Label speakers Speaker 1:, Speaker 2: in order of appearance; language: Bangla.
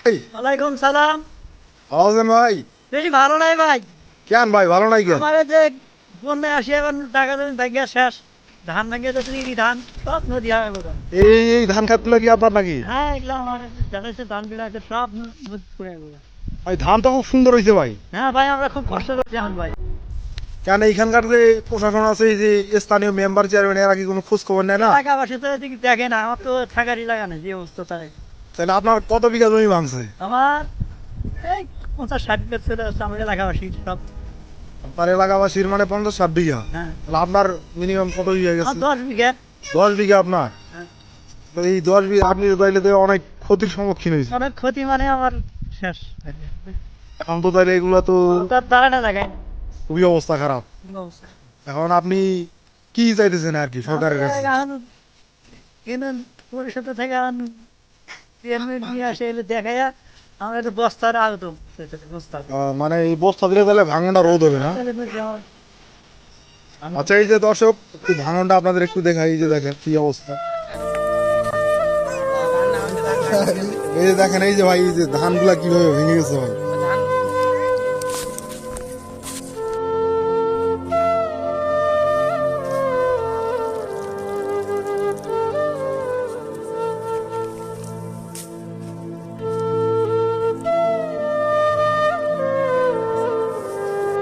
Speaker 1: ওয়ালাইকুম সালাম।
Speaker 2: ভালো আছেন ভাই?
Speaker 1: বেশি ভালো নাই ভাই।
Speaker 2: কেন ভাই ভালো নাই কেন?
Speaker 1: আমার এই যে বন্যা আসি এখন টাকা জমি ভেঙে শেষ। ধান ভেঙে তো চিনি ধান সব নদী হয়ে গেল।
Speaker 2: এই ধান খাতগুলো কি আপনার নাকি?
Speaker 1: হ্যাঁ এগুলো আমার দেখাচ্ছে ধান বিড়া আছে সব নদী পড়ে গেল।
Speaker 2: ভাই ধান তো খুব সুন্দর হয়েছে ভাই।
Speaker 1: হ্যাঁ ভাই আমরা খুব কষ্ট করছি এখন ভাই।
Speaker 2: কেন এইখানকার যে প্রশাসন আছে, এই যে স্থানীয় মেম্বার চেয়ারম্যান, এরা কি কোনো খোঁজ খবর নেয় না?
Speaker 1: এলাকাবাসী তো এদিকে দেখে না, আমার তো থাকারই লাগা না যে অবস্থা তাই।
Speaker 2: তাহলে আপনার কত বিঘা জমি ভাঙছে?
Speaker 1: আমার এই 50-60 চলে আসছে আমার এলাকাবাসী সব।
Speaker 2: আপনার এলাকাবাসীর মানে 50-60 বিঘা।
Speaker 1: হ্যাঁ
Speaker 2: তাহলে আপনার মিনিমাম কত বিঘা
Speaker 1: আমার
Speaker 2: গেছে?
Speaker 1: 10 বিঘা।
Speaker 2: 10 বিঘা আপনার?
Speaker 1: হ্যাঁ।
Speaker 2: তো এই 10 বিঘা আপনি তাইলে তো অনেক ক্ষতির সম্মুখীন হয়েছে।
Speaker 1: অনেক ক্ষতি মানে আমার শেষ।
Speaker 2: এখন তো তাইলে এগুলো তো
Speaker 1: তার দাঁড়ায় না জায়গায়।
Speaker 2: খুবই অবস্থা খারাপ।
Speaker 1: অবস্থা
Speaker 2: এখন আপনি কি চাইতেছেন আর কি সরকারের কাছে?
Speaker 1: কিন্তু পরিষদ থেকে চেয়ারম্যান নিয়ে আসে এলে দেখাইয়া আমরা একটু বস্তার আহত বস্তা
Speaker 2: মানে এই বস্তা দিলে তাহলে ভাঙনটা রোধ হবে না? আচ্ছা এই যে দর্শক, এই ভাঙনটা আপনাদের একটু দেখাই, এই যে দেখেন কি অবস্থা। এই যে দেখেন, এই যে ভাই, এই যে ধানগুলা কিভাবে ভেঙে গেছে ভাই।